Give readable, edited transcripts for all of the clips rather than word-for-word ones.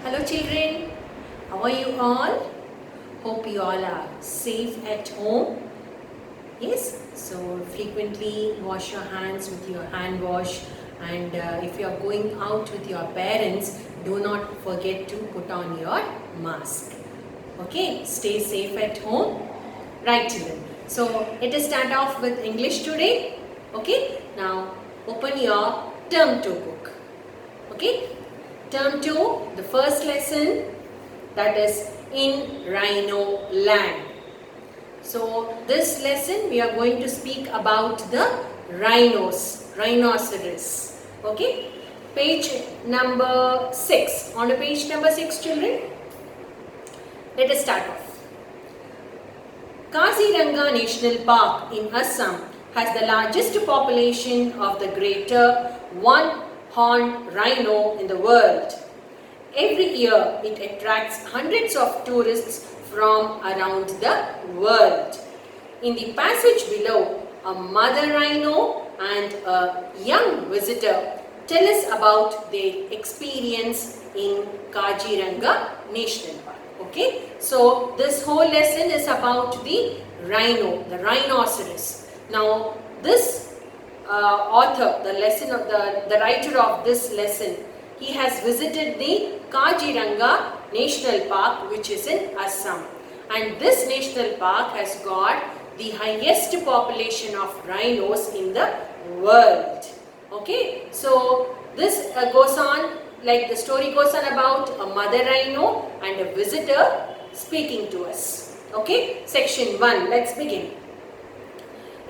Hello children, how are you all? Hope you all are safe at home. Yes, so frequently wash your hands with your hand wash, and if you are going out with your parents, do not forget to put on your mask. Okay, stay safe at home. Right children, so let us start off with English today. Okay, now open your term 2 book. Okay, term 2, the first lesson, that is in Rhino Land. So this lesson we are going to speak about the rhinoceros. Okay, page number 6. On to page number 6 children. Let us start off. Kaziranga National Park in Assam has the largest population of the greater one-horned rhino in the world. Every year it attracts hundreds of tourists from around the world. In the passage below, a mother rhino and a young visitor tell us about their experience in Kaziranga National Park. Okay, so this whole lesson is about the rhino, the rhinoceros. Now this author, the writer of this lesson, he has visited the Kaziranga National Park, which is in Assam, and this national park has got the highest population of rhinos in the world. Okay, so this goes on, like the story goes on about a mother rhino and a visitor speaking to us. Okay, section 1, let's begin.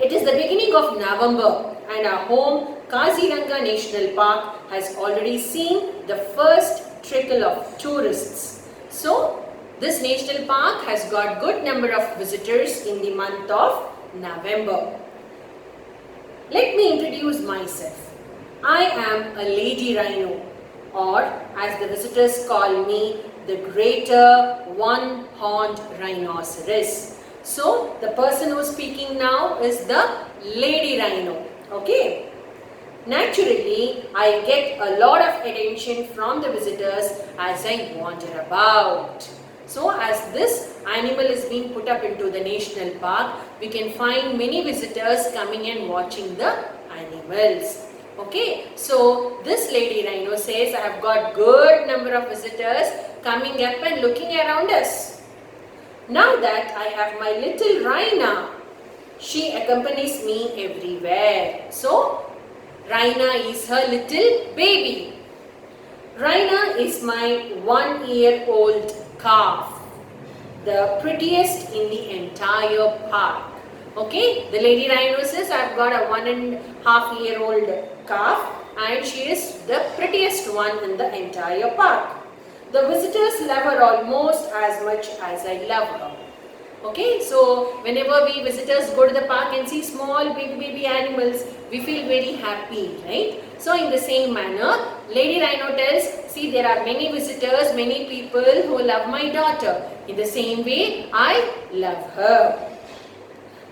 It is the beginning of November and our home Kaziranga National Park has already seen the first trickle of tourists. So this national park has got good number of visitors in the month of November. Let me introduce myself. I am a lady rhino, or as the visitors call me, the greater one-horned rhinoceros. So the person who is speaking now is the lady rhino. Okay. Naturally, I get a lot of attention from the visitors as I wander about. So as this animal is being put up into the national park, we can find many visitors coming and watching the animals. Okay, so this lady rhino says, I have got good number of visitors coming up and looking around us. Now that I have my little Rhina, she accompanies me everywhere. So Rhina is her little baby. Rhina is my 1-year-old calf, the prettiest in the entire park. Okay, the lady rhino says, I've got a 1.5-year-old calf and she is the prettiest one in the entire park. The visitors love her almost as much as I love her. Okay, so whenever we visitors go to the park and see small baby animals, we feel very happy, right? So in the same manner, lady rhino tells, see, there are many visitors, many people who love my daughter. In the same way, I love her.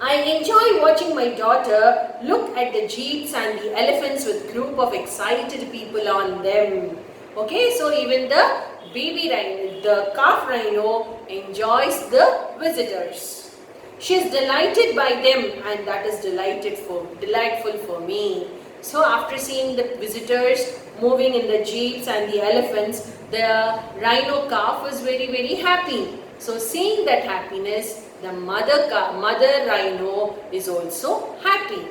I enjoy watching my daughter look at the jeeps and the elephants with group of excited people on them. Okay, so even the baby rhino, the calf rhino, enjoys the visitors. She is delighted by them, and that is delightful for me. So after seeing the visitors moving in the jeeps and the elephants, the rhino calf is very happy. So seeing that happiness, the mother rhino is also happy.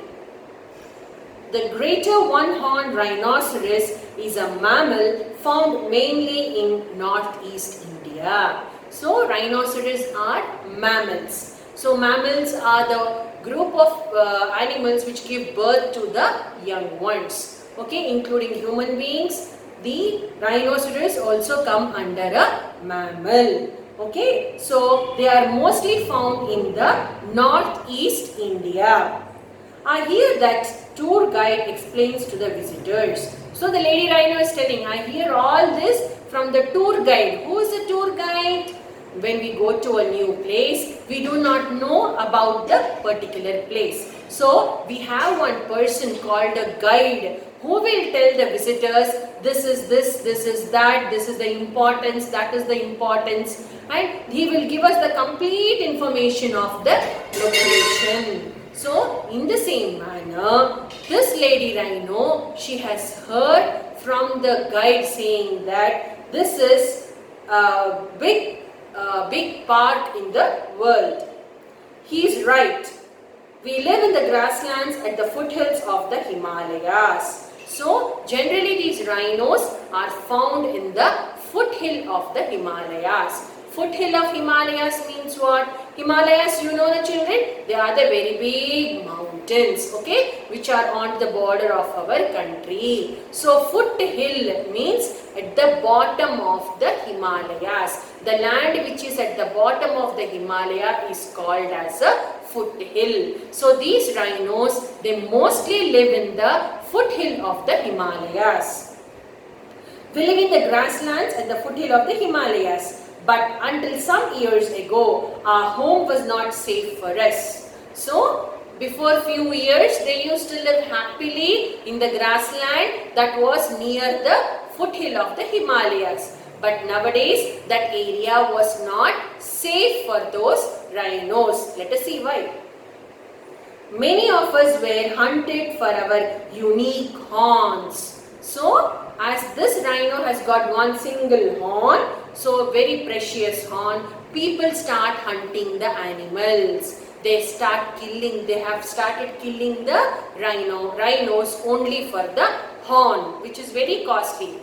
The greater one-horned rhinoceros is a mammal found mainly in northeast India. So rhinoceros are mammals. So mammals are the group of animals which give birth to the young ones. Okay, including human beings. The rhinoceros also come under a mammal. Okay, so they are mostly found in the northeast India. I hear that tour guide explains to the visitors. So the lady rhino is telling, I hear all this from the tour guide. Who is the tour guide? When we go to a new place, we do not know about the particular place. So we have one person called a guide who will tell the visitors this is this, this is that, this is the importance, that is the importance, and he will give us the complete information of the location. So in the same manner, this lady rhino, she has heard from the guide saying that this is a big park in the world. He is right. We live in the grasslands at the foothills of the Himalayas. So generally these rhinos are found in the foothill of the Himalayas. Foothill of Himalayas means what? Himalayas, you know the children, they are the very big mountains, okay, which are on the border of our country. So foothill means at the bottom of the Himalayas. The land which is at the bottom of the Himalaya is called as a foothill. So these rhinos, they mostly live in the foothill of the Himalayas. We live in the grasslands at the foothill of the Himalayas. But until some years ago, our home was not safe for us. So, before few years, they used to live happily in the grassland that was near the foothill of the Himalayas. But nowadays, that area was not safe for those rhinos. Let us see why. Many of us were hunted for our unique horns. So, as this rhino has got one single horn, so very precious horn, people start hunting the animals. They have started killing the rhinos only for the horn, which is very costly.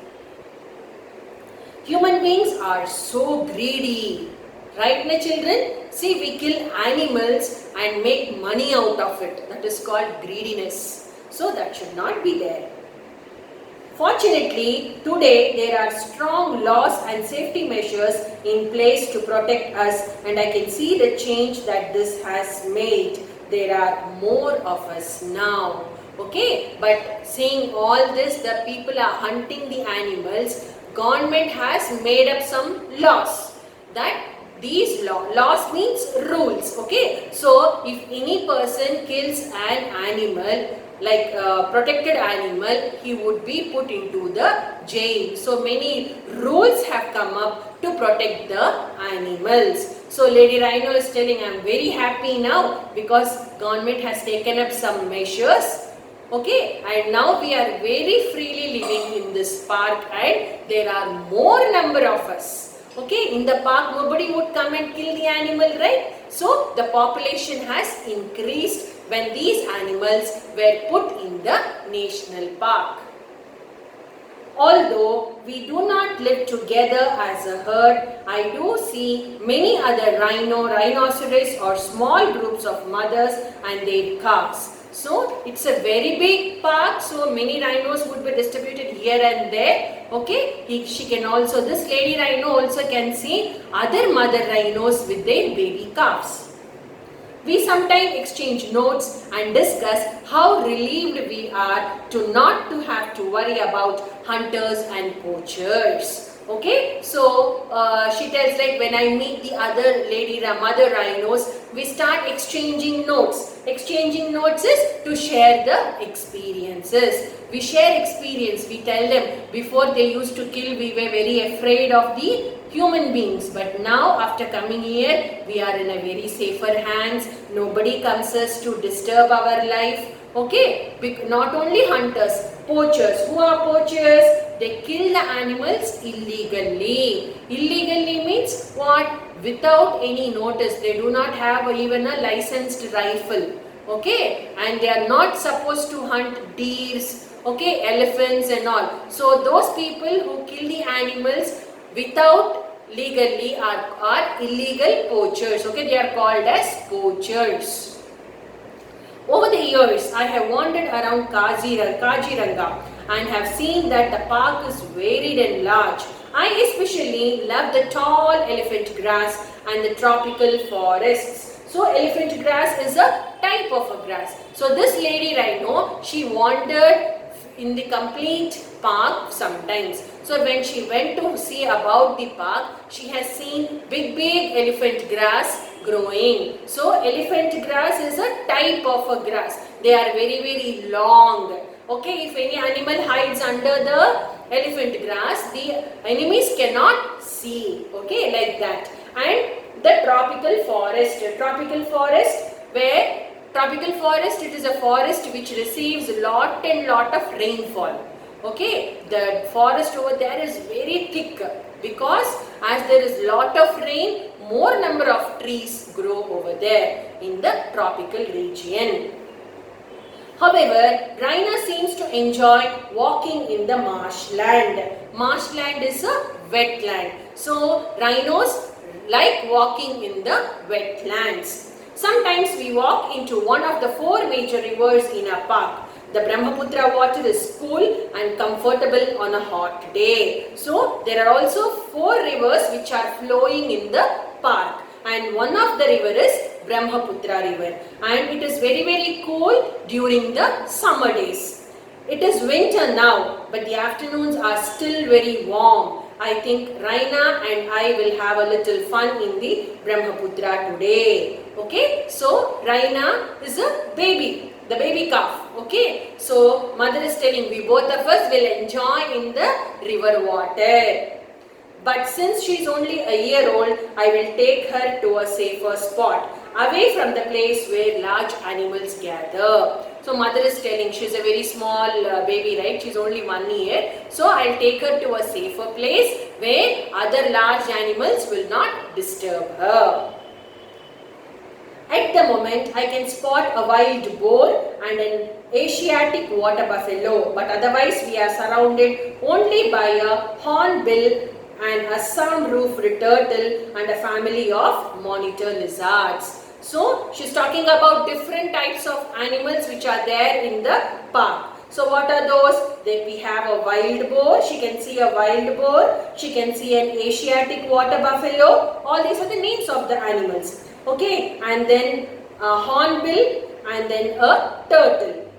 Human beings are so greedy, right, my children? See, we kill animals and make money out of it. That is called greediness. So that should not be there. Fortunately, today there are strong laws and safety measures in place to protect us, and I can see the change that this has made. There are more of us now. Okay, but seeing all this, the people are hunting the animals. Government has made up some laws. That these laws means rules. Okay, so if any person kills an animal, like a protected animal, he would be put into the jail. So many rules have come up to protect the animals. So Lady Rhino is telling, I am very happy now because government has taken up some measures. Okay, and now we are very freely living in this park and there are more number of us. Okay, in the park nobody would come and kill the animal, right? So the population has increased when these animals were put in the national park. Although we do not live together as a herd, I do see many other rhinoceros or small groups of mothers and their calves. So it's a very big park, so many rhinos would be distributed here and there. Okay, she can also, this lady rhino also can see other mother rhinos with their baby calves. We sometimes exchange notes and discuss how relieved we are not to have to worry about hunters and poachers. Okay, so she tells, like, when I meet the other mother rhinos, we start exchanging notes. Exchanging notes is to share the experiences. We share experience. We tell them before they used to kill, we were very afraid of the human beings, but now after coming here, we are in a very safer hands. Nobody comes us to disturb our life. Okay, not only hunters, poachers. Who are poachers? They kill the animals illegally. Illegally means what? Without any notice. They do not have even a licensed rifle. Okay, and they are not supposed to hunt deers, okay, elephants and all. So those people who kill the animals without legally are illegal poachers. Okay, they are called as poachers. Over the years, I have wandered around Kaziranga and have seen that the park is varied and large. I especially love the tall elephant grass and the tropical forests. So elephant grass is a type of a grass. So this lady rhino, she wandered in the complete park sometimes. So when she went to see about the park, she has seen big elephant grass growing. So elephant grass is a type of a grass. They are very long Okay, if any animal hides under the elephant grass, the enemies cannot see. Okay, like that. And the tropical forest where tropical forest, it is a forest which receives lot and lot of rainfall. Okay, the forest over there is very thick because as there is lot of rain, more number of trees grow over there in the tropical region. However, rhino seems to enjoy walking in the marshland. Marshland is a wetland. So, rhinos like walking in the wetlands. Sometimes we walk into one of the 4 major rivers in a park. The Brahmaputra water is cool and comfortable on a hot day. So, there are also 4 rivers which are flowing in the park, and one of the river is Brahmaputra river, and it is very cool during the summer days. It is winter now, but the afternoons are still very warm. I think Raina and I will have a little fun in the Brahmaputra today. Okay, so Raina is a baby, the baby calf. Okay, so mother is telling we both of us will enjoy in the river water. But since she is only a year old, I will take her to a safer spot, away from the place where large animals gather. So mother is telling she is a very small baby, right? She is only 1 year. So I'll take her to a safer place where other large animals will not disturb her. At the moment, I can spot a wild boar and an Asiatic water buffalo, but otherwise we are surrounded only by a hornbill and Assam roofed turtle and a family of monitor lizards. So, she is talking about different types of animals which are there in the park. So, what are those? Then we have a wild boar. She can see a wild boar. She can see an Asiatic water buffalo. All these are the names of the animals. Okay, and then a hornbill and then a turtle,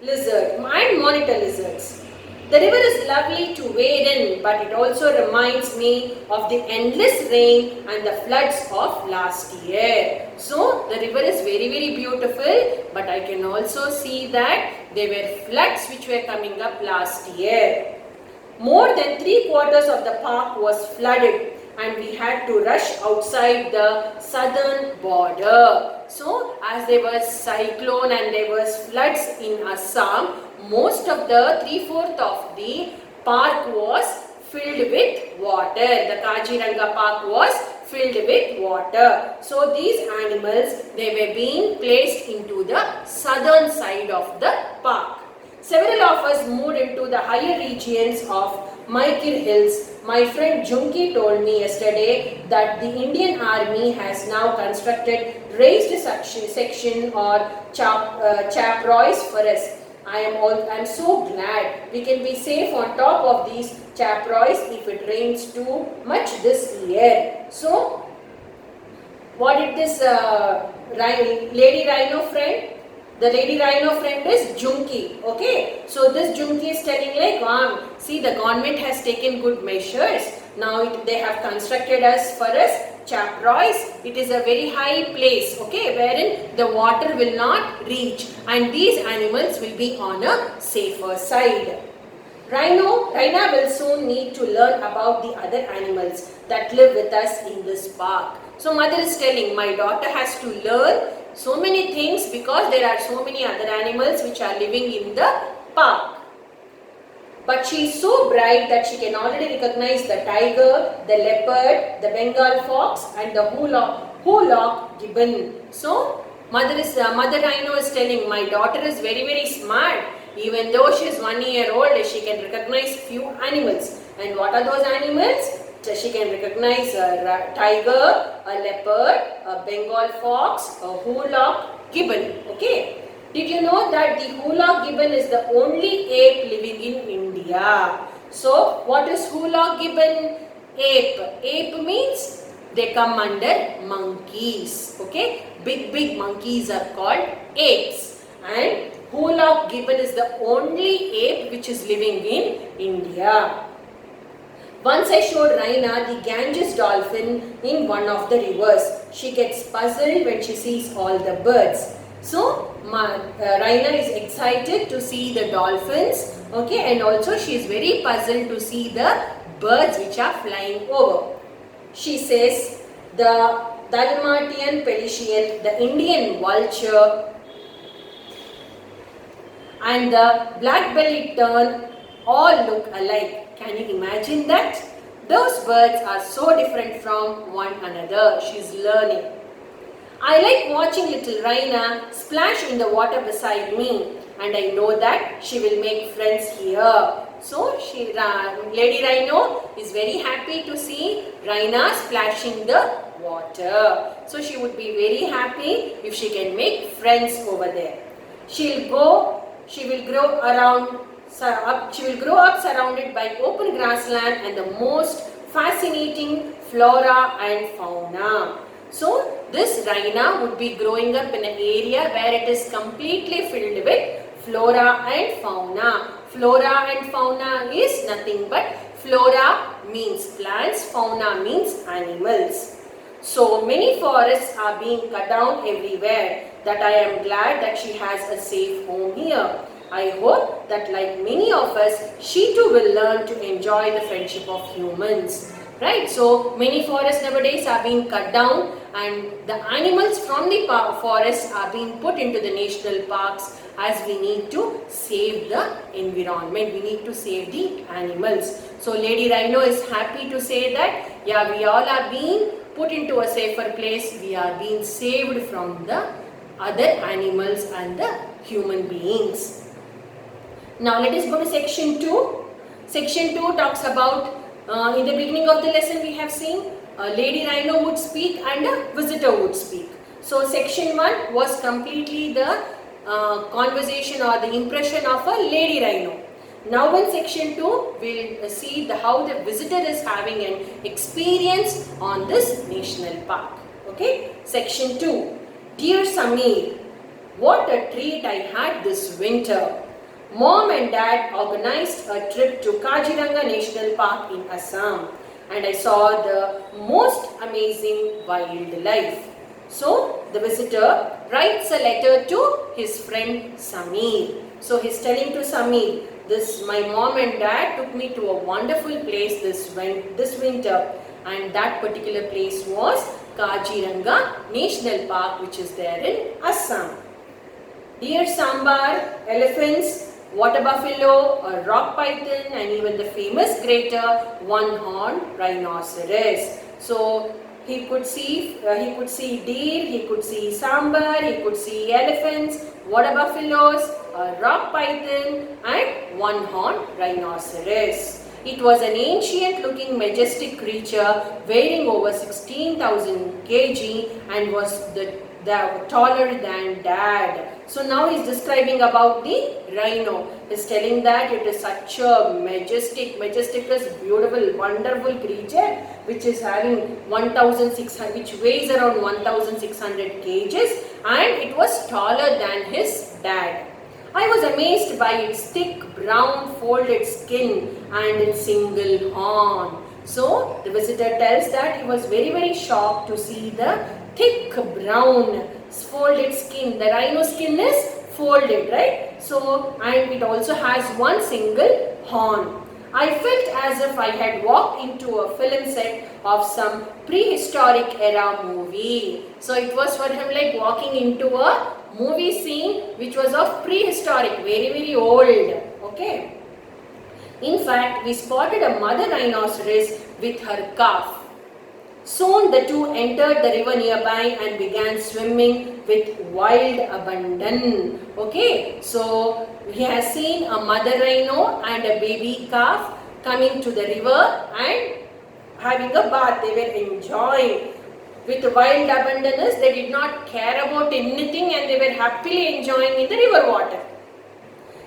lizard and monitor lizards. The river is lovely to wade in, but it also reminds me of the endless rain and the floods of last year. So, the river is very beautiful, but I can also see that there were floods which were coming up last year. More than 3/4 of the park was flooded, and we had to rush outside the southern border. So, as there was cyclone and there was floods in Assam, most of the 3/4 of the park was filled with water. The Kaziranga Park was filled with water. So, these animals, they were being placed into the southern side of the park. Several of us moved into the higher regions of Maikir Hills. My friend Junki told me yesterday that the Indian Army has now constructed raised section or chaproys for us. I am so glad we can be safe on top of these chaproys if it rains too much this year. So, what did this lady rhino friend? The lady rhino friend is Junki. Okay, so this Junki is telling like, see, the government has taken good measures. Now they have constructed for us chaproys. It is a very high place, okay, wherein the water will not reach, and these animals will be on a safer side. Rhina will soon need to learn about the other animals that live with us in this park. So mother is telling, my daughter has to learn so many things because there are so many other animals which are living in the park. But she is so bright that she can already recognize the tiger, the leopard, the Bengal fox and the hoolock gibbon. So, mother rhino is telling, my daughter is very smart. Even though she is 1 year old, she can recognize few animals. And what are those animals? So she can recognize a tiger, a leopard, a Bengal fox, a hoolock gibbon. Okay. Did you know that the hoolock gibbon is the only ape living in India? So, what is hoolock gibbon? Ape. Ape means they come under monkeys. Okay. Big monkeys are called apes. And hoolock gibbon is the only ape which is living in India. Once I showed Raina the Ganges dolphin in one of the rivers. She gets puzzled when she sees all the birds. So, Raina is excited excited to see the dolphins, okay, and also she is very puzzled to see the birds which are flying over. She says the Dalmatian pelicillin, the Indian vulture, and the black-bellied tern all look alike. Can you imagine that? Those birds are so different from one another. She is learning. I like watching little Raina splash in the water beside me, and I know that she will make friends here. So Lady Rhino is very happy to see Raina splashing the water. So she would be very happy if she can make friends over there. She will grow up surrounded by open grassland and the most fascinating flora and fauna. So this Raina would be growing up in an area where it is completely filled with flora and fauna. Flora and fauna is nothing but flora means plants, fauna means animals. So many forests are being cut down everywhere, that I am glad that she has a safe home here. I hope that like many of us, she too will learn to enjoy the friendship of humans. Right? So many forests nowadays are being cut down, and the animals from the forest are being put into the national parks, as we need to save the environment. We need to save the animals. So Lady Rhino is happy to say that, yeah, we all are being put into a safer place. We are being saved from the other animals and the human beings. Now let us go to section 2. Section 2 talks about, in the beginning of the lesson we have seen, Lady Rhino would speak and a visitor would speak. So section 1 was completely the conversation or the impression of a Lady Rhino. Now in section 2, we'll see how the visitor is having an experience on this national park. Okay, section 2. Dear Samir, what a treat I had this winter. Mom and Dad organized a trip to Kaziranga National Park in Assam, and I saw the most amazing wildlife. So the visitor writes a letter to his friend Samir. So he's telling to Samir, my mom and dad took me to a wonderful place this winter, and that particular place was Kaziranga National Park, which is there in Assam. Dear Sambar, elephants, water buffalo, a rock python, and even the famous greater one-horned rhinoceros. So he could see deer, he could see sambar, he could see elephants, water buffaloes, a rock python, and one-horned rhinoceros. It was an ancient-looking majestic creature weighing over 16,000 kg and was taller than Dad. So now he is describing about the rhino. He is telling that it is such a majestic is beautiful, wonderful creature which is having 1,600, which weighs around 1,600 kgs, and it was taller than his dad. I was amazed by its thick brown folded skin and its single horn. So the visitor tells that he was very shocked to see the thick brown folded skin. The rhino skin is folded, right? So, and it also has one single horn. I felt as if I had walked into a film set of some prehistoric era movie. So it was for him like walking into a movie scene which was of prehistoric, very old. Okay. In fact, we spotted a mother rhinoceros with her calf. Soon the two entered the river nearby and began swimming with wild abandon. Okay, so he has seen a mother rhino and a baby calf coming to the river and having a bath. They were enjoying. With wild abandoners, they did not care about anything and they were happily enjoying in the river water.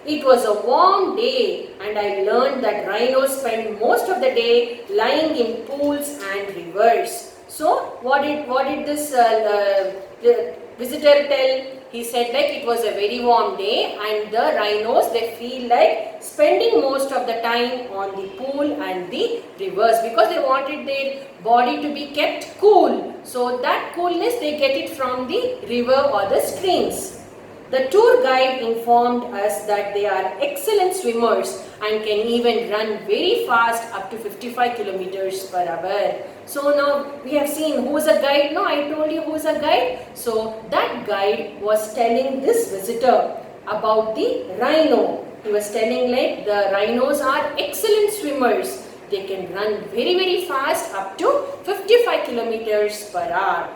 It was a warm day and I learned that rhinos spend most of the day lying in pools and rivers. So what did this visitor tell? He said like it was a very warm day and the rhinos, they feel like spending most of the time on the pool and the rivers because they wanted their body to be kept cool. So that coolness they get it from the river or the streams. The tour guide informed us that they are excellent swimmers and can even run very fast up to 55 kilometers per hour. So now we have seen who is a guide. No, I told you who is a guide. So that guide was telling this visitor about the rhino. He was telling like the rhinos are excellent swimmers. They can run very fast up to 55 kilometers per hour.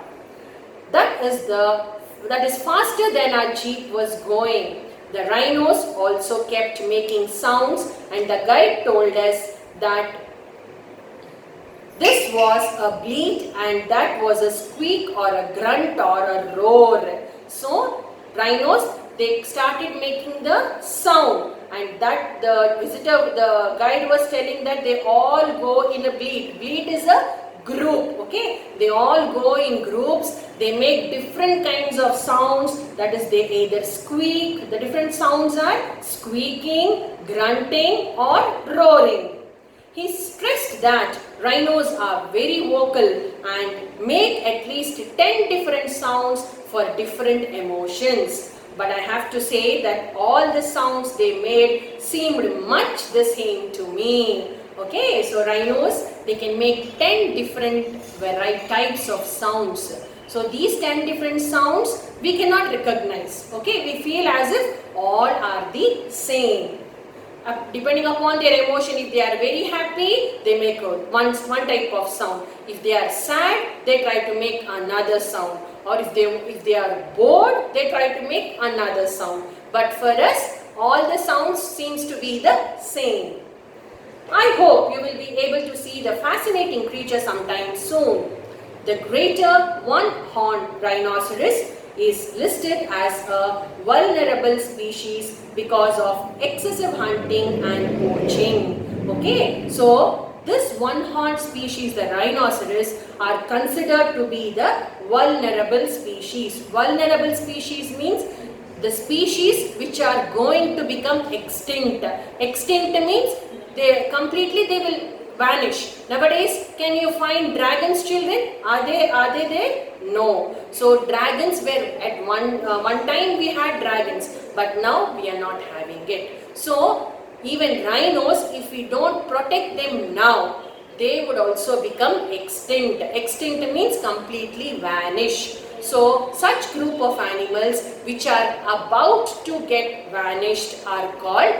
That is faster than our jeep was going. The rhinos also kept making sounds, and the guide told us that this was a bleat and that was a squeak or a grunt or a roar. So rhinos, they started making the sound, and that the guide was telling that they all go in a bleat. Bleat is a group, okay? They all go in groups. They make different kinds of sounds. That is, they either squeak. The different sounds are squeaking, grunting or roaring. He stressed that rhinos are very vocal and make at least 10 different sounds for different emotions. But I have to say that all the sounds they made seemed much the same to me. Okay, so rhinos, they can make 10 different types of sounds. So these 10 different sounds we cannot recognize. Okay, we feel as if all are the same. Depending upon their emotion, if they are very happy, they make one type of sound. If they are sad, they try to make another sound. Or if they are bored, they try to make another sound. But for us, all the sounds seems to be the same. I hope you will be able to see the fascinating creature sometime soon. The greater one-horned rhinoceros is listed as a vulnerable species because of excessive hunting and poaching. Okay, so this one-horned species, the rhinoceros, are considered to be the vulnerable species. Vulnerable species means the species which are going to become extinct. Extinct means they will vanish. Nowadays, can you find dragons, children? Are they there? No. So dragons were at one time we had dragons, but now we are not having it. So even rhinos, if we don't protect them now, they would also become extinct. Extinct means completely vanish. So such group of animals which are about to get vanished are called